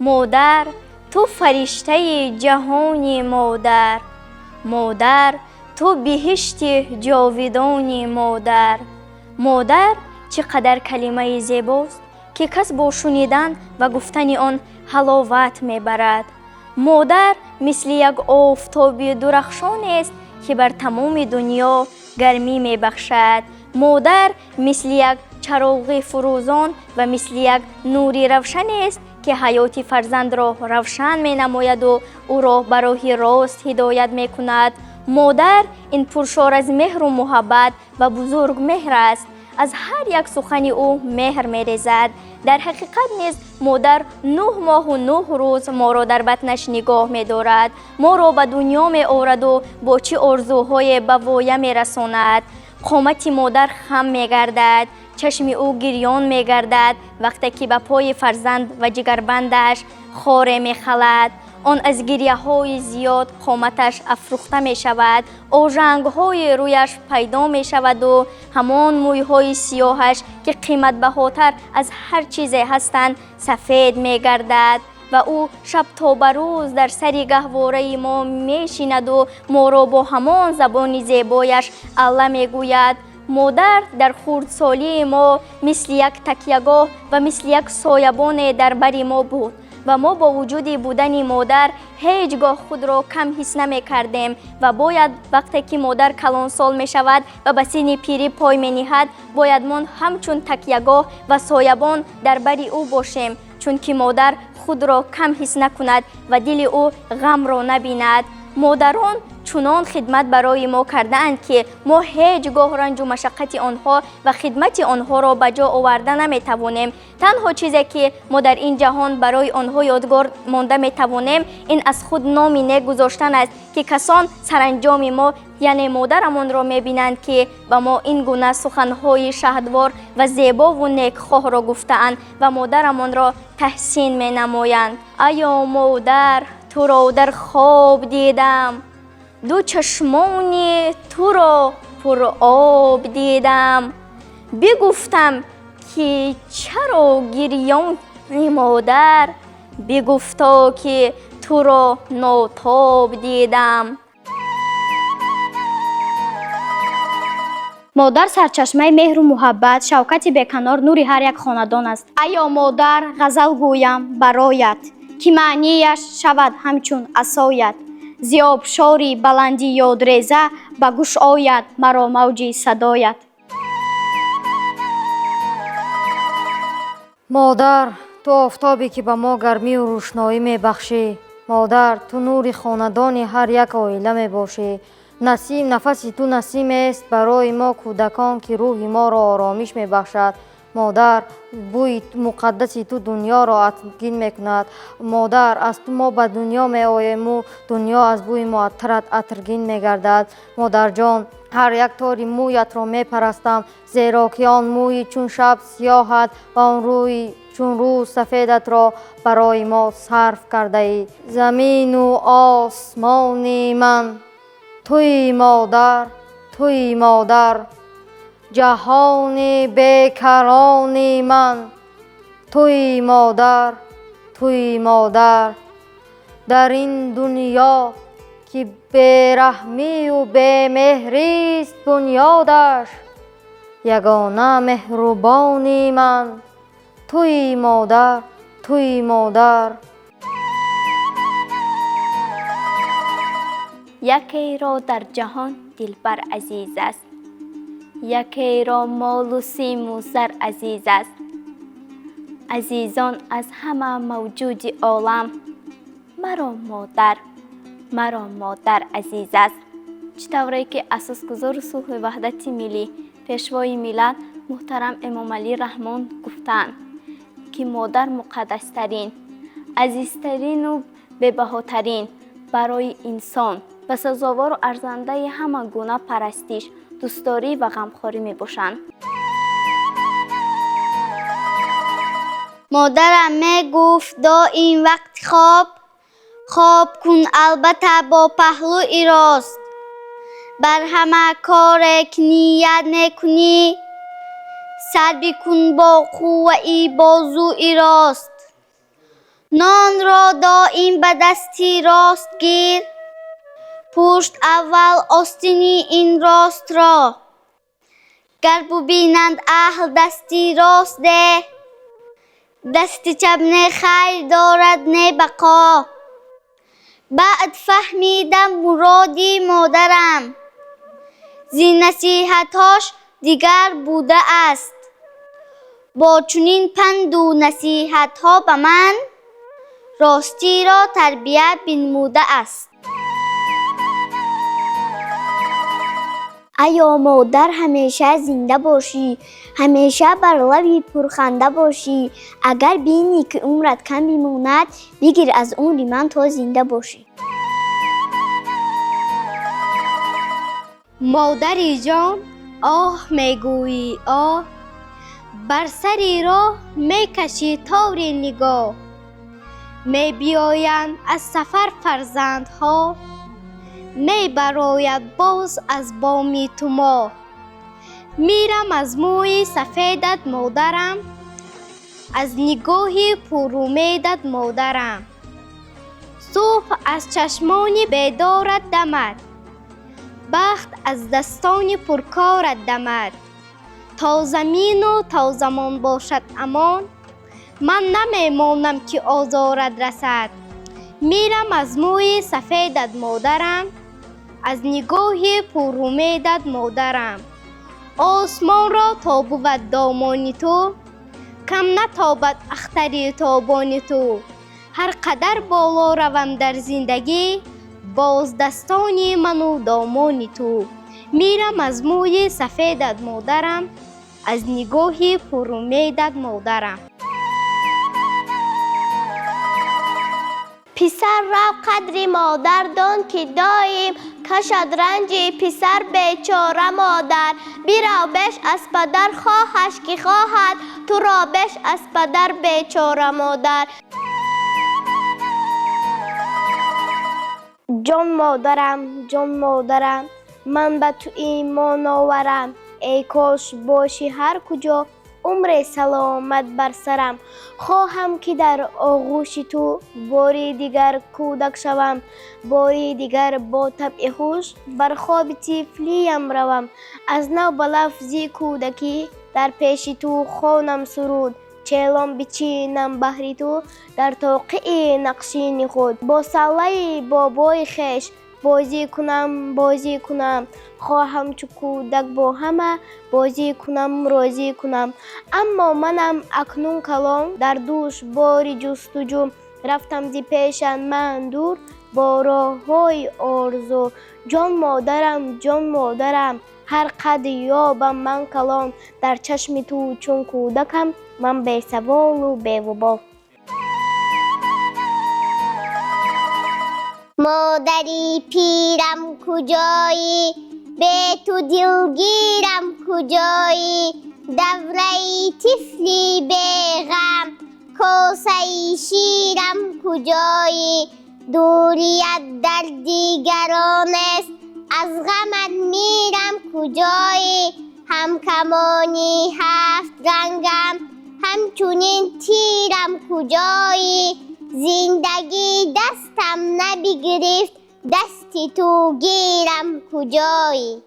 مادر تو فرشته جهانی مادر، مادر تو بهشت جاودانی مادر. مادر چقدر کلمه زیباست که کس با شنیدن و گفتن آن حلاوت میبرد. مادر مثل یک آفتاب درخشان است که بر تمام دنیا گرمی میبخشد. مادر مثل یک چراغ فروزان و مثل یک نوری روشن است که حیات فرزند را روشن می نماید و او را به راه راست هدایت می کند. مادر این پرشار از مهر و محبت و بزرگ مهر است. از هر یک سخن او مهر می ریزد. در حقیقت نیز مادر 9 ماه و 9 روز ما را در بطنش نگاه می دارد. ما را به دنیا می آورد و با چه آرزوهای به وایه می رساند. قامت مادر خم می گردد، چشم او گریان می گردد وقتی که به پای فرزند و جگربندش خاره می خلد. آن از گریه های زیاد قامتش افروخته می شود، آژنگ های رویش پیدا می شود و همان موی های سیاهش که قیمت بهاتر از هر چیز هستند سفید می گردد و او شب تا به روز در سر گهواره ما می شیند و ما را با همان زبان زیبایش الله می گوید. مادر در خردسالی ما مثل یک تکیهگاه و مثل یک سایبان در بر ما بود و ما با وجود بودن مادر هیچگاه خود را کم حس نمی کردیم و باید وقتی که مادر کلان سال می شود و به سن پیری پای می نهد باید ما همچون تکیهگاه و سایبان در بر او باشیم، چون که مادر خود را کم حس نکند و دل او غم را نبیند. مادران چنان خدمت برای ما کردند که ما هیچگاه رنج و مشقت آنها و خدمت آنها را به جا آورده نمی توانیم. تنها چیزی که ما در این جهان برای آنها یادگار مانده می توانیم این از خود نامی نیک گذاشتن است که کسان سرانجام ما یعنی مادرمان را می بینند که به ما این گونه سخنهای شهدوار و زیبا و نیکخواه را گفتند و مادرمان را تحسین می نمایند. ایا مادر تو را در خواب دیدم، دو چشمان تو را پر آب دیدم، بگفتم که چرا گریان مادر، بگفتا که تو را ناتاب دیدم. مادر سرچشمه مهر و محبت، شوکت بیکنار، نور هر یک خاندان است. ایا مادر غزل گویم برایت که معنیش شود همچون عصایت، زیابشاری بلندی یادریزه به گوش آید مرا موجی صدایت. مادر تو آفتابی که به ما گرمی و روشنایی می بخشی. مادر تو نور خاندان هر یک عائله می باشی. نسیم نفسی تو نسیم است برای ما کودکان که روح ما را آرامش می بخشد. مادر بوی مقدسی تو دنیا را عطرگین می کند. مادر از تو ما به دنیا می آییم و دنیا از بوی معطرت عطرگین می گردد. مادر جان هر یک تاری مویت را می پرستم، زیرا که آن موی چون شب سیاحت و آن روی چون روز سفیدت را برای ما صرف کرده ای. زمین و آسمان من توی مادر، توی مادر، جهان بیکران من توی مادر، توی مادر. در این دنیا که بیرحمی و بیمهری است بنیادش، یگانه مهربانی من توی مادر، توی مادر. یکی را در جهان دلبر عزیز است، یکی را مال و سیم و زر عزیز است. عزیزان از همه موجود عالم مرا مادر عزیز است. چطوری که اساسگزار صلح و وحدت ملی پیشوای ملت محترم امام علی رحمان گفتند که مادر مقدسترین، عزیزترین و بهاترین برای انسان و سزاوار و ارزنده همه گونه پرستش، دوستداری و غمخواری می باشند. مادرم می گفت دائم وقت خواب کن البته با پهلوی راست، بر همه کار که نیت نکنی سر بکن با قوه بازوی راست. نان را دائم به دستی راست گیر، پشت اول آستینی این راست را. گر ببینند اهل دستی راست ده، دست چپ نه خیر دارد نه بقا. بعد فهمیدم مرادی مادرم، زی نصیحتاش دیگر بوده است. با چنین پند و نصیحت ها به من، راستی را تربیت بنموده است. ایا مادر همیشه زنده باشی، همیشه بر لبی پرخنده باشی. اگر بینی که عمرت کم بماند، بگیر از عمر من تا زنده باشی. مادری جان آه میگویی آه، بر سری راه میکشی طور نگاه. می بیایند از سفر فرزندها، می براید باز از بام تو ماه. میرم از موی سفیدت مادرم، از نگاهی پر امیدت مادرم. صبح از چشمان بیدارت دمد، بخت از دستان پرکارت دمد. تا زمین و تا زمان باشد امان، من نمیمانم که آزارت رسد. میرم از موی سفیدت مادرم، از نگاه پر امیدت مادرم. آسمان را تا بود دامان تو، کم نتابد اختر تابان تو. هر قدر بالا روم در زندگی، باز دستان من و دامان تو. میرم از موی سفیدت مادرم، از نگاه پر امیدت مادرم. پسر را قدر مادر دان که دایم کشد رنج پسر بیچاره مادر. بیرا بش از پدر خواهش که خواهد، تو را بش از پدر بیچاره مادر. جان مادرم جان مادرم، من به تو ایمان آورم. ای کاش باشی هر کجا، عمر سلامت بر سرم. خواهم که در آغوش تو باری دیگر کودک شوم، باری دیگر با طبع هوش بر خواب طفلیم روم. از نو به لفظی کودکی در پیش تو خوانم سرود، چیلم بچینم بهر تو در توقیع نقشین خود. با ساله بابای خویش بازی کنم، خواهم چو کودک با همه بازی کنم راضی کنم. اما منم اکنون کلان در دوش باری جستجو، رفتم زی پیشن من دور با راههای آرزو. جان مادرم هر قد یابم من کلان، در چشم تو چون کودکم من بی سوال و بی وبال. مادری پیرم کجایی، به تو دلگیرم کجایی. دوره طفلی بیغم، کاسه شیرم کجایی. دوریت در دیگران است، از غمت میرم کجایی. هم کمانی هفت رنگم، همچنین تیرم کجایی. زندگی دستم نبگرفت، دستی تو گیرم کجایی.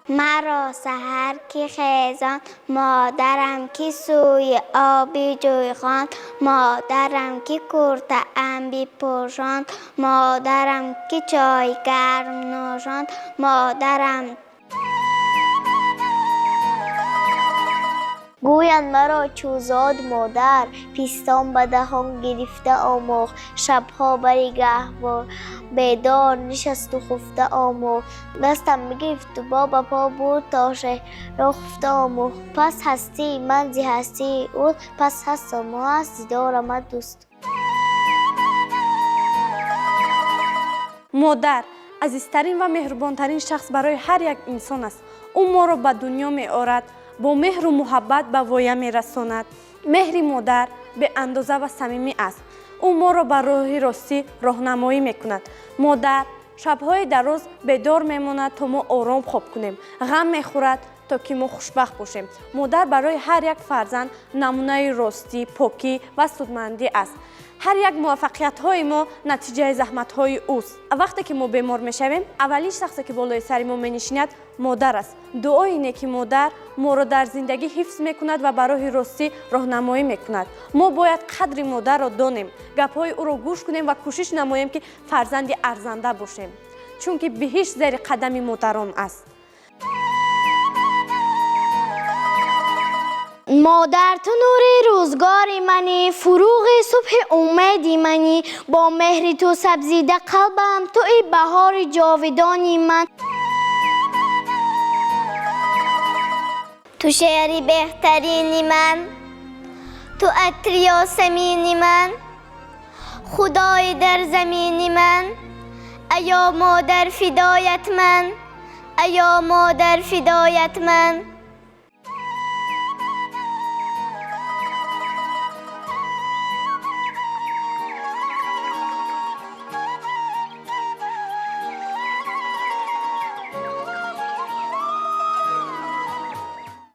مرا سحر که خیزان، مادرم که سوی آبی جوی خواند. مادرم که کرته ام بی پوشاند، مادرم که چای گرم نوشاند. مادرم گویند مرا چوزاد مادر، پیستان به دهان گرفته آموخت. شبها بر گهوار بیدار نشست و خفته آموخت. دستم بگرفت و با پا برد تا شهر را خفته آموخت. پس هستی من زی هستی او، پس هستم و هست دارم دوست. مادر عزیزترین و مهربانترین شخص برای هر یک انسان است. او ما را به دنیا می آورد، با مهر و محبت به وایه می رساند. مهر مادر به اندازه و صمیمی است. او ما را به راه راستی راهنمایی می کند. مادر شبهای دراز بیدار می ماند تا ما آرام خواب کنیم. غم می خورد то ки мо хушбахт бошем. модар барои ҳар як фарзанд намунаи ростӣ, покӣ ва судмандӣ аст. ҳар як муваффақиятҳои мо натиҷаи заҳматҳои ӯст. вақте ки мо бемор мешавем, аввалин шахсе ки болои сари мо менишинад модар аст. дуои неки модар моро дар зиндагӣ ҳифз мекунад ва ба роҳи ростӣ роҳнамоӣ мекунад. мо бояд қадри модарро донем, гапҳои ӯро гӯш кунем ва кӯшиш намоем ки фарзанди арзанда бошем, чунки биҳишт зери қадами модарон аст. مادر تو نور روزگار منی، فروغ صبح امیدی منی، با مهر تو سبزیده قلبم، تو ای بهار جاودانی من. تو شعری بهترینی من، تو عطر یاسمینی من، خدای در زمینی من، ایا مادر فدایت من، ایا مادر فدایت من.